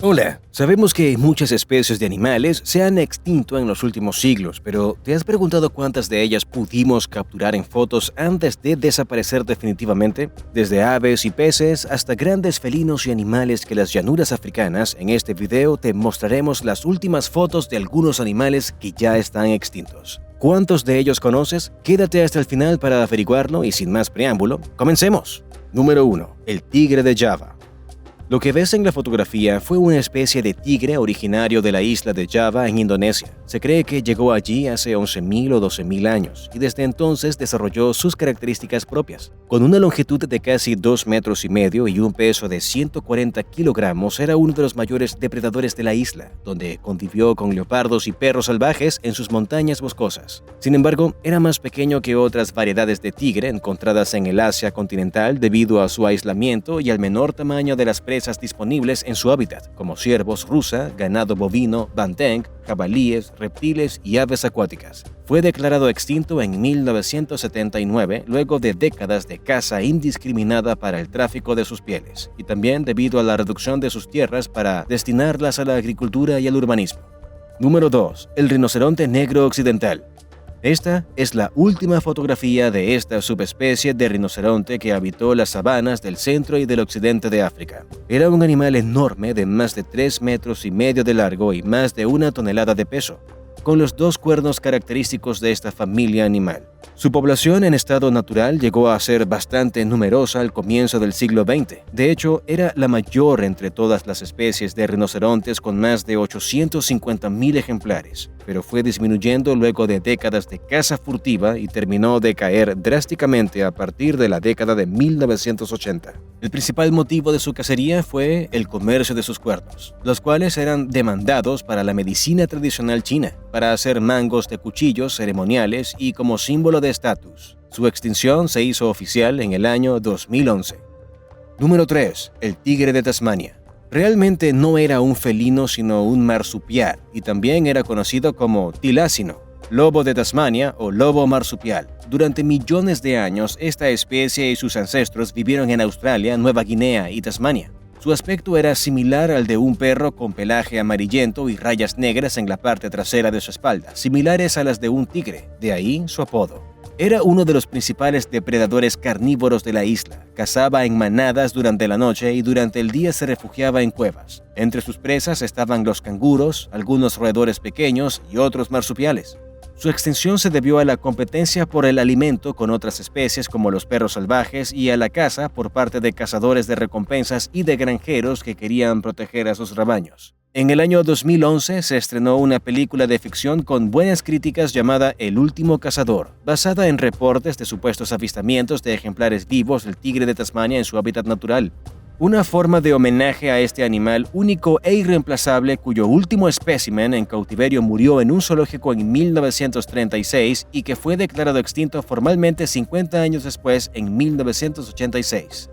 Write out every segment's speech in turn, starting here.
Hola, sabemos que muchas especies de animales se han extinto en los últimos siglos, pero ¿te has preguntado cuántas de ellas pudimos capturar en fotos antes de desaparecer definitivamente? Desde aves y peces hasta grandes felinos y animales que las llanuras africanas, en este video te mostraremos las últimas fotos de algunos animales que ya están extintos. ¿Cuántos de ellos conoces? Quédate hasta el final para averiguarlo y sin más preámbulo, comencemos. Número 1. El tigre de Java. Lo que ves en la fotografía fue una especie de tigre originario de la isla de Java en Indonesia. Se cree que llegó allí hace 11.000 o 12.000 años y desde entonces desarrolló sus características propias. Con una longitud de casi 2,5 metros y un peso de 140 kilogramos, era uno de los mayores depredadores de la isla, donde convivió con leopardos y perros salvajes en sus montañas boscosas. Sin embargo, era más pequeño que otras variedades de tigre encontradas en el Asia continental debido a su aislamiento y al menor tamaño de las presas disponibles en su hábitat, como ciervos rusa, ganado bovino, banteng, jabalíes, reptiles y aves acuáticas. Fue declarado extinto en 1979 luego de décadas de caza indiscriminada para el tráfico de sus pieles, y también debido a la reducción de sus tierras para destinarlas a la agricultura y al urbanismo. Número 2. El rinoceronte negro occidental. Esta es la última fotografía de esta subespecie de rinoceronte que habitó las sabanas del centro y del occidente de África. Era un animal enorme de más de 3,5 metros de largo y más de 1 tonelada de peso, con los 2 cuernos característicos de esta familia animal. Su población en estado natural llegó a ser bastante numerosa al comienzo del siglo XX. De hecho, era la mayor entre todas las especies de rinocerontes con más de 850.000 ejemplares, pero fue disminuyendo luego de décadas de caza furtiva y terminó de caer drásticamente a partir de la década de 1980. El principal motivo de su cacería fue el comercio de sus cuernos, los cuales eran demandados para la medicina tradicional china, para hacer mangos de cuchillos ceremoniales y como símbolo de estatus. Su extinción se hizo oficial en el año 2011. Número 3. El tigre de Tasmania. Realmente no era un felino sino un marsupial y también era conocido como tilásino, lobo de Tasmania o lobo marsupial. Durante millones de años, esta especie y sus ancestros vivieron en Australia, Nueva Guinea y Tasmania. Su aspecto era similar al de un perro con pelaje amarillento y rayas negras en la parte trasera de su espalda, similares a las de un tigre, de ahí su apodo. Era uno de los principales depredadores carnívoros de la isla. Cazaba en manadas durante la noche y durante el día se refugiaba en cuevas. Entre sus presas estaban los canguros, algunos roedores pequeños y otros marsupiales. Su extinción se debió a la competencia por el alimento con otras especies como los perros salvajes y a la caza por parte de cazadores de recompensas y de granjeros que querían proteger a sus rebaños. En el año 2011 se estrenó una película de ficción con buenas críticas llamada El último cazador, basada en reportes de supuestos avistamientos de ejemplares vivos del tigre de Tasmania en su hábitat natural. Una forma de homenaje a este animal único e irreemplazable cuyo último espécimen en cautiverio murió en un zoológico en 1936 y que fue declarado extinto formalmente 50 años después en 1986.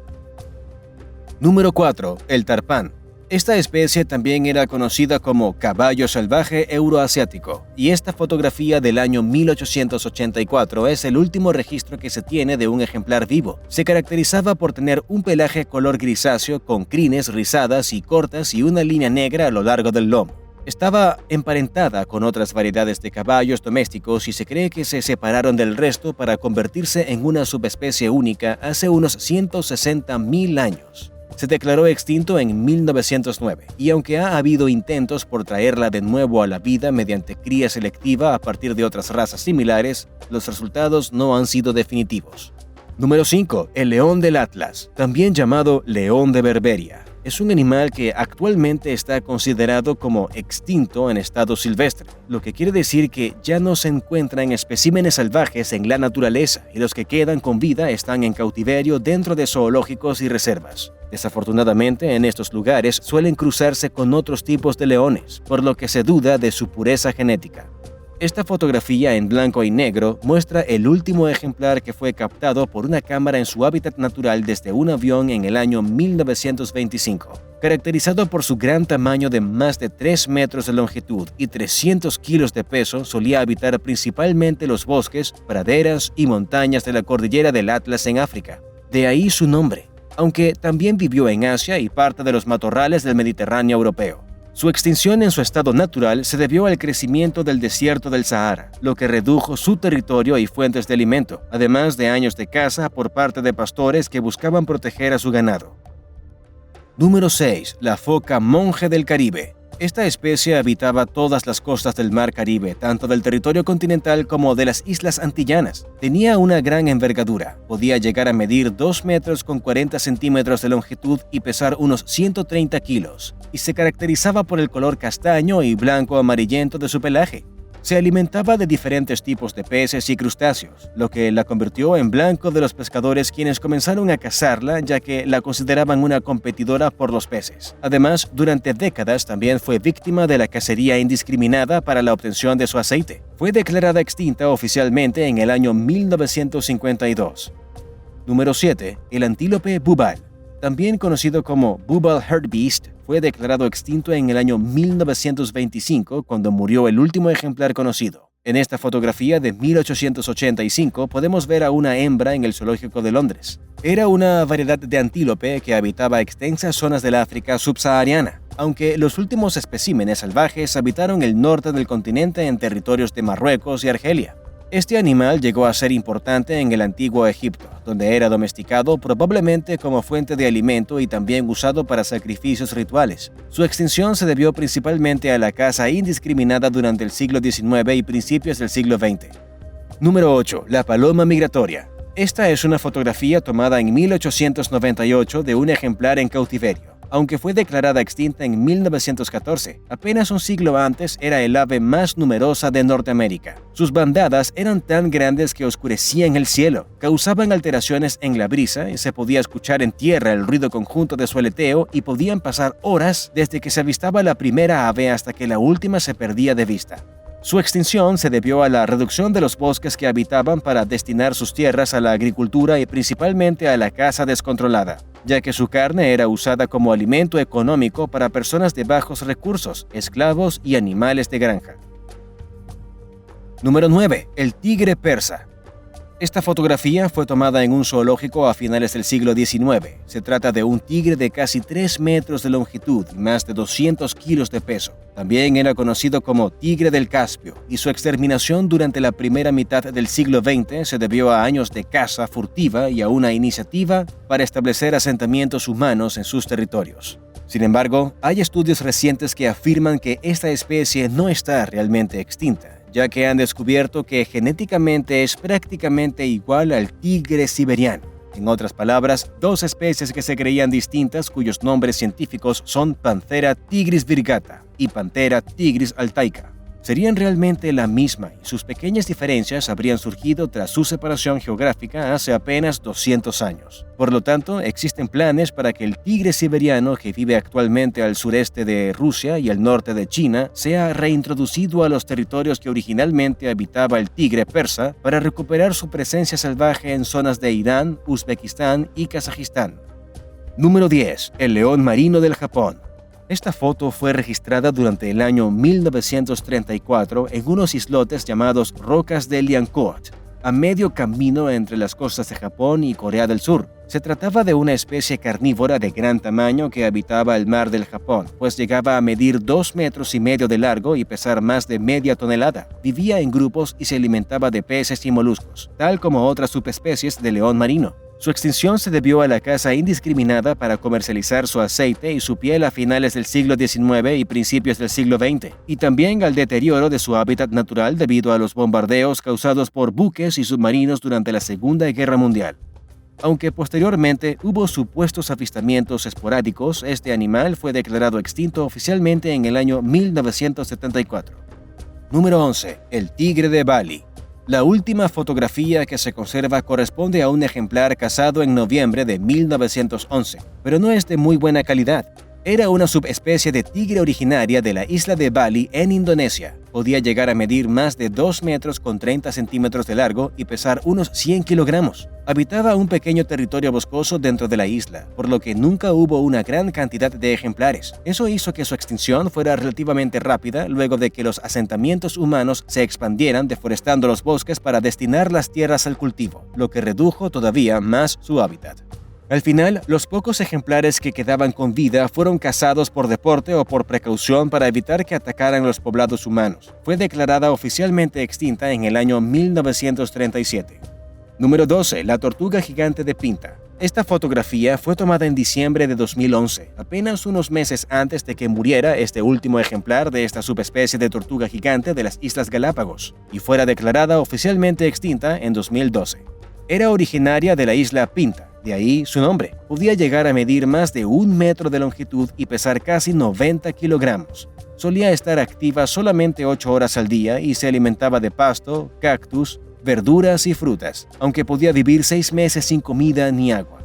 Número 4. El tarpán. Esta especie también era conocida como caballo salvaje euroasiático, y esta fotografía del año 1884 es el último registro que se tiene de un ejemplar vivo. Se caracterizaba por tener un pelaje color grisáceo con crines rizadas y cortas y una línea negra a lo largo del lomo. Estaba emparentada con otras variedades de caballos domésticos y se cree que se separaron del resto para convertirse en una subespecie única hace unos 160.000 años. Se declaró extinto en 1909 y aunque ha habido intentos por traerla de nuevo a la vida mediante cría selectiva a partir de otras razas similares, los resultados no han sido definitivos. Número 5. El león del Atlas, también llamado león de Berberia. Es un animal que actualmente está considerado como extinto en estado silvestre, lo que quiere decir que ya no se encuentran especímenes salvajes en la naturaleza y los que quedan con vida están en cautiverio dentro de zoológicos y reservas. Desafortunadamente, en estos lugares suelen cruzarse con otros tipos de leones, por lo que se duda de su pureza genética. Esta fotografía en blanco y negro muestra el último ejemplar que fue captado por una cámara en su hábitat natural desde un avión en el año 1925. Caracterizado por su gran tamaño de más de 3 metros de longitud y 300 kilos de peso, solía habitar principalmente los bosques, praderas y montañas de la cordillera del Atlas en África. De ahí su nombre. aunque también vivió en Asia y parte de los matorrales del Mediterráneo europeo. Su extinción en su estado natural se debió al crecimiento del desierto del Sahara, lo que redujo su territorio y fuentes de alimento, además de años de caza por parte de pastores que buscaban proteger a su ganado. Número 6. La foca monje del Caribe. Esta especie habitaba todas las costas del Mar Caribe, tanto del territorio continental como de las islas antillanas. Tenía una gran envergadura, podía llegar a medir 2 metros con 40 centímetros de longitud y pesar unos 130 kilos, y se caracterizaba por el color castaño y blanco amarillento de su pelaje. Se alimentaba de diferentes tipos de peces y crustáceos, lo que la convirtió en blanco de los pescadores, quienes comenzaron a cazarla ya que la consideraban una competidora por los peces. Además, durante décadas también fue víctima de la cacería indiscriminada para la obtención de su aceite. Fue declarada extinta oficialmente en el año 1952. Número 7. El antílope bubal. También conocido como Bubal Hartebeest, fue declarado extinto en el año 1925 cuando murió el último ejemplar conocido. En esta fotografía de 1885 podemos ver a una hembra en el zoológico de Londres. Era una variedad de antílope que habitaba extensas zonas del África subsahariana, aunque los últimos especímenes salvajes habitaron el norte del continente en territorios de Marruecos y Argelia. Este animal llegó a ser importante en el antiguo Egipto, donde era domesticado probablemente como fuente de alimento y también usado para sacrificios rituales. Su extinción se debió principalmente a la caza indiscriminada durante el siglo XIX y principios del siglo XX. Número 8. La paloma migratoria. Esta es una fotografía tomada en 1898 de un ejemplar en cautiverio. Aunque fue declarada extinta en 1914, apenas un siglo antes era el ave más numerosa de Norteamérica. Sus bandadas eran tan grandes que oscurecían el cielo, causaban alteraciones en la brisa y se podía escuchar en tierra el ruido conjunto de su aleteo y podían pasar horas desde que se avistaba la primera ave hasta que la última se perdía de vista. Su extinción se debió a la reducción de los bosques que habitaban para destinar sus tierras a la agricultura y principalmente a la caza descontrolada, ya que su carne era usada como alimento económico para personas de bajos recursos, esclavos y animales de granja. Número 9. El tigre persa. Esta fotografía fue tomada en un zoológico a finales del siglo XIX. Se trata de un tigre de casi 3 metros de longitud y más de 200 kilos de peso. También era conocido como tigre del Caspio, y su exterminación durante la primera mitad del siglo XX se debió a años de caza furtiva y a una iniciativa para establecer asentamientos humanos en sus territorios. Sin embargo, hay estudios recientes que afirman que esta especie no está realmente extinta, ya que han descubierto que genéticamente es prácticamente igual al tigre siberiano. En otras palabras, dos especies que se creían distintas cuyos nombres científicos son Panthera tigris virgata y Panthera tigris altaica. Serían realmente la misma y sus pequeñas diferencias habrían surgido tras su separación geográfica hace apenas 200 años. Por lo tanto, existen planes para que el tigre siberiano, que vive actualmente al sureste de Rusia y al norte de China, sea reintroducido a los territorios que originalmente habitaba el tigre persa para recuperar su presencia salvaje en zonas de Irán, Uzbekistán y Kazajistán. Número 10. El león marino del Japón. Esta foto fue registrada durante el año 1934 en unos islotes llamados Rocas de Liancourt, a medio camino entre las costas de Japón y Corea del Sur. Se trataba de una especie carnívora de gran tamaño que habitaba el mar del Japón, pues llegaba a medir 2,5 metros de largo y pesar más de media tonelada. Vivía en grupos y se alimentaba de peces y moluscos, tal como otras subespecies de león marino. Su extinción se debió a la caza indiscriminada para comercializar su aceite y su piel a finales del siglo XIX y principios del siglo XX, y también al deterioro de su hábitat natural debido a los bombardeos causados por buques y submarinos durante la Segunda Guerra Mundial. Aunque posteriormente hubo supuestos avistamientos esporádicos, este animal fue declarado extinto oficialmente en el año 1974. Número 11. El tigre de Bali. La última fotografía que se conserva corresponde a un ejemplar cazado en noviembre de 1911, pero no es de muy buena calidad. Era una subespecie de tigre originaria de la isla de Bali en Indonesia. Podía llegar a medir más de 2 metros con 30 centímetros de largo y pesar unos 100 kilogramos. Habitaba un pequeño territorio boscoso dentro de la isla, por lo que nunca hubo una gran cantidad de ejemplares. Eso hizo que su extinción fuera relativamente rápida luego de que los asentamientos humanos se expandieran deforestando los bosques para destinar las tierras al cultivo, lo que redujo todavía más su hábitat. Al final, los pocos ejemplares que quedaban con vida fueron cazados por deporte o por precaución para evitar que atacaran los poblados humanos. Fue declarada oficialmente extinta en el año 1937. Número 12. La tortuga gigante de Pinta. Esta fotografía fue tomada en diciembre de 2011, apenas unos meses antes de que muriera este último ejemplar de esta subespecie de tortuga gigante de las Islas Galápagos, y fuera declarada oficialmente extinta en 2012. Era originaria de la isla Pinta, de ahí su nombre. Podía llegar a medir más de 1 metro de longitud y pesar casi 90 kilogramos. Solía estar activa solamente 8 horas al día y se alimentaba de pasto, cactus, verduras y frutas, aunque podía vivir 6 meses sin comida ni agua.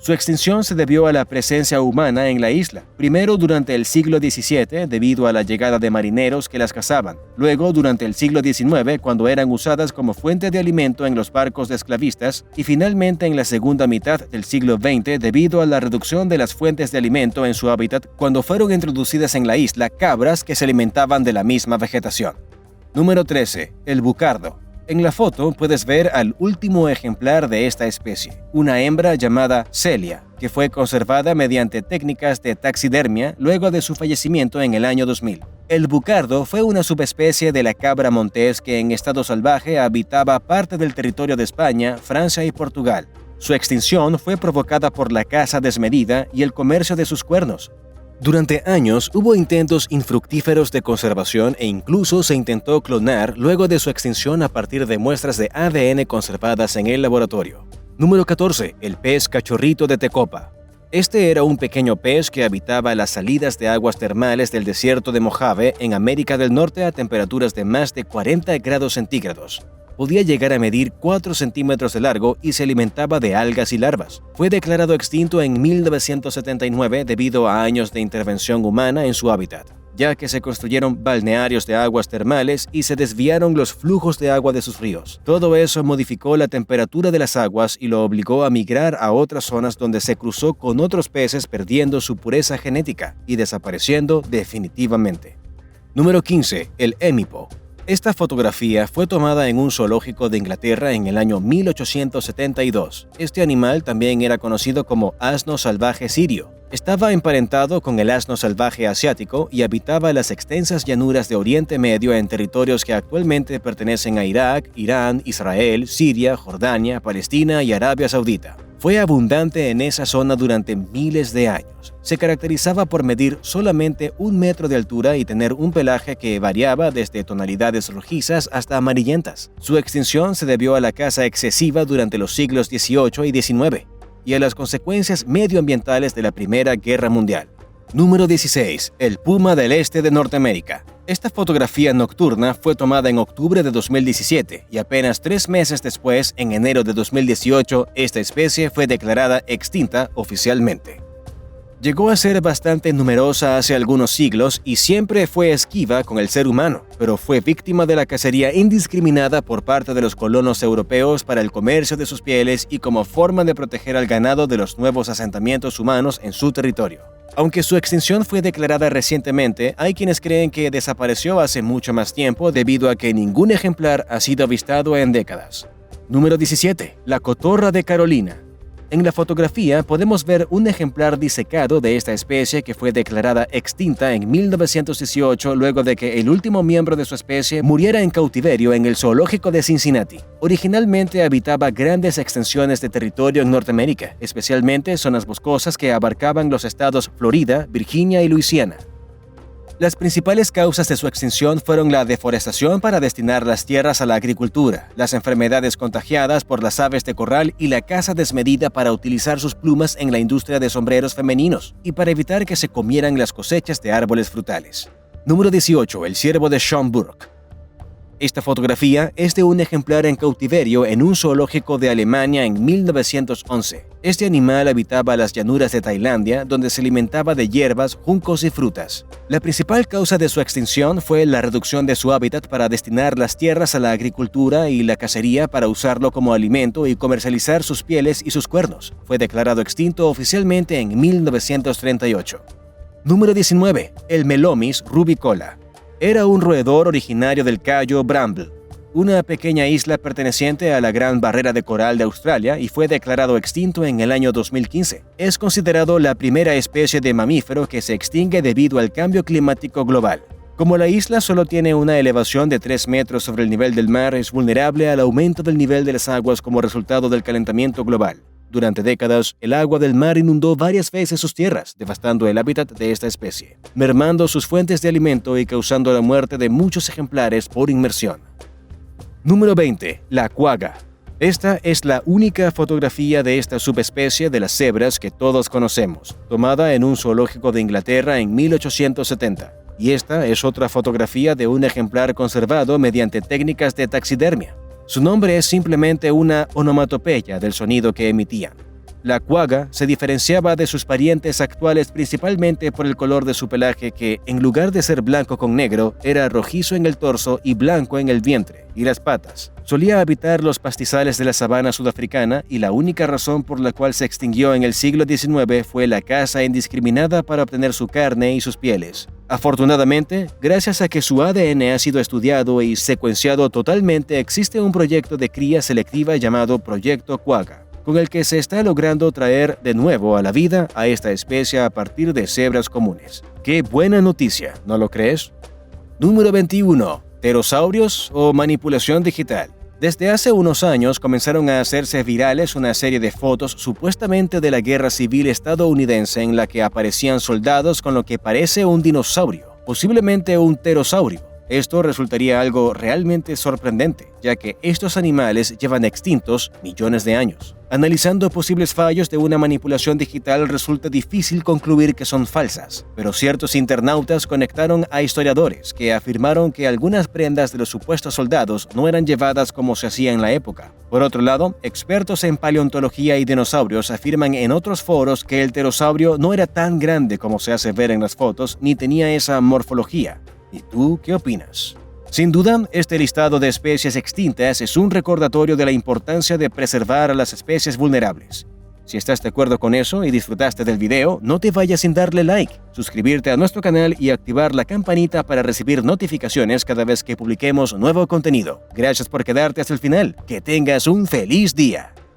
Su extinción se debió a la presencia humana en la isla, primero durante el siglo XVII debido a la llegada de marineros que las cazaban, luego durante el siglo XIX cuando eran usadas como fuente de alimento en los barcos de esclavistas y finalmente en la segunda mitad del siglo XX debido a la reducción de las fuentes de alimento en su hábitat cuando fueron introducidas en la isla cabras que se alimentaban de la misma vegetación. Número 13. El bucardo. En la foto puedes ver al último ejemplar de esta especie, una hembra llamada Celia, que fue conservada mediante técnicas de taxidermia luego de su fallecimiento en el año 2000. El bucardo fue una subespecie de la cabra montés que en estado salvaje habitaba parte del territorio de España, Francia y Portugal. Su extinción fue provocada por la caza desmedida y el comercio de sus cuernos. Durante años hubo intentos infructíferos de conservación e incluso se intentó clonar luego de su extinción a partir de muestras de ADN conservadas en el laboratorio. Número 14. El pez cachorrito de Tecopa. Este era un pequeño pez que habitaba las salidas de aguas termales del desierto de Mojave en América del Norte a temperaturas de más de 40 grados centígrados. Podía llegar a medir 4 centímetros de largo y se alimentaba de algas y larvas. Fue declarado extinto en 1979 debido a años de intervención humana en su hábitat, ya que se construyeron balnearios de aguas termales y se desviaron los flujos de agua de sus ríos. Todo eso modificó la temperatura de las aguas y lo obligó a migrar a otras zonas donde se cruzó con otros peces perdiendo su pureza genética y desapareciendo definitivamente. Número 15. El hémipo. Esta fotografía fue tomada en un zoológico de Inglaterra en el año 1872. Este animal también era conocido como asno salvaje sirio. Estaba emparentado con el asno salvaje asiático y habitaba las extensas llanuras de Oriente Medio en territorios que actualmente pertenecen a Irak, Irán, Israel, Siria, Jordania, Palestina y Arabia Saudita. Fue abundante en esa zona durante miles de años. Se caracterizaba por medir solamente 1 metro de altura y tener un pelaje que variaba desde tonalidades rojizas hasta amarillentas. Su extinción se debió a la caza excesiva durante los siglos XVIII y XIX y a las consecuencias medioambientales de la Primera Guerra Mundial. Número 16. El puma del este de Norteamérica. Esta fotografía nocturna fue tomada en octubre de 2017 y apenas 3 meses después, en enero de 2018, esta especie fue declarada extinta oficialmente. Llegó a ser bastante numerosa hace algunos siglos y siempre fue esquiva con el ser humano, pero fue víctima de la cacería indiscriminada por parte de los colonos europeos para el comercio de sus pieles y como forma de proteger al ganado de los nuevos asentamientos humanos en su territorio. Aunque su extinción fue declarada recientemente, hay quienes creen que desapareció hace mucho más tiempo debido a que ningún ejemplar ha sido avistado en décadas. Número 17. La cotorra de Carolina. En la fotografía podemos ver un ejemplar disecado de esta especie que fue declarada extinta en 1918 luego de que el último miembro de su especie muriera en cautiverio en el zoológico de Cincinnati. Originalmente habitaba grandes extensiones de territorio en Norteamérica, especialmente zonas boscosas que abarcaban los estados Florida, Virginia y Luisiana. Las principales causas de su extinción fueron la deforestación para destinar las tierras a la agricultura, las enfermedades contagiadas por las aves de corral y la caza desmedida para utilizar sus plumas en la industria de sombreros femeninos y para evitar que se comieran las cosechas de árboles frutales. Número 18. El ciervo de Schomburg. Esta fotografía es de un ejemplar en cautiverio en un zoológico de Alemania en 1911. Este animal habitaba las llanuras de Tailandia, donde se alimentaba de hierbas, juncos y frutas. La principal causa de su extinción fue la reducción de su hábitat para destinar las tierras a la agricultura y la cacería para usarlo como alimento y comercializar sus pieles y sus cuernos. Fue declarado extinto oficialmente en 1938. Número 19. El Melomis rubicola. Era un roedor originario del Cayo Bramble, una pequeña isla perteneciente a la Gran Barrera de Coral de Australia y fue declarado extinto en el año 2015. Es considerado la primera especie de mamífero que se extingue debido al cambio climático global. Como la isla solo tiene una elevación de 3 metros sobre el nivel del mar, es vulnerable al aumento del nivel de las aguas como resultado del calentamiento global. Durante décadas, el agua del mar inundó varias veces sus tierras, devastando el hábitat de esta especie, mermando sus fuentes de alimento y causando la muerte de muchos ejemplares por inmersión. Número 20. La quagga. Esta es la única fotografía de esta subespecie de las cebras que todos conocemos, tomada en un zoológico de Inglaterra en 1870. Y esta es otra fotografía de un ejemplar conservado mediante técnicas de taxidermia. Su nombre es simplemente una onomatopeya del sonido que emitían. La quagga se diferenciaba de sus parientes actuales principalmente por el color de su pelaje que, en lugar de ser blanco con negro, era rojizo en el torso y blanco en el vientre y las patas. Solía habitar los pastizales de la sabana sudafricana y la única razón por la cual se extinguió en el siglo XIX fue la caza indiscriminada para obtener su carne y sus pieles. Afortunadamente, gracias a que su ADN ha sido estudiado y secuenciado totalmente, existe un proyecto de cría selectiva llamado Proyecto Quagga, con el que se está logrando traer de nuevo a la vida a esta especie a partir de cebras comunes. ¡Qué buena noticia! ¿No lo crees? Número 21. ¿Pterosaurios o manipulación digital? Desde hace unos años comenzaron a hacerse virales una serie de fotos supuestamente de la Guerra Civil estadounidense en la que aparecían soldados con lo que parece un dinosaurio, posiblemente un pterosaurio. Esto resultaría algo realmente sorprendente, ya que estos animales llevan extintos millones de años. Analizando posibles fallos de una manipulación digital resulta difícil concluir que son falsas, pero ciertos internautas conectaron a historiadores que afirmaron que algunas prendas de los supuestos soldados no eran llevadas como se hacía en la época. Por otro lado, expertos en paleontología y dinosaurios afirman en otros foros que el pterosaurio no era tan grande como se hace ver en las fotos ni tenía esa morfología. ¿Y tú qué opinas? Sin duda, este listado de especies extintas es un recordatorio de la importancia de preservar a las especies vulnerables. Si estás de acuerdo con eso y disfrutaste del video, no te vayas sin darle like, suscribirte a nuestro canal y activar la campanita para recibir notificaciones cada vez que publiquemos nuevo contenido. Gracias por quedarte hasta el final. Que tengas un feliz día.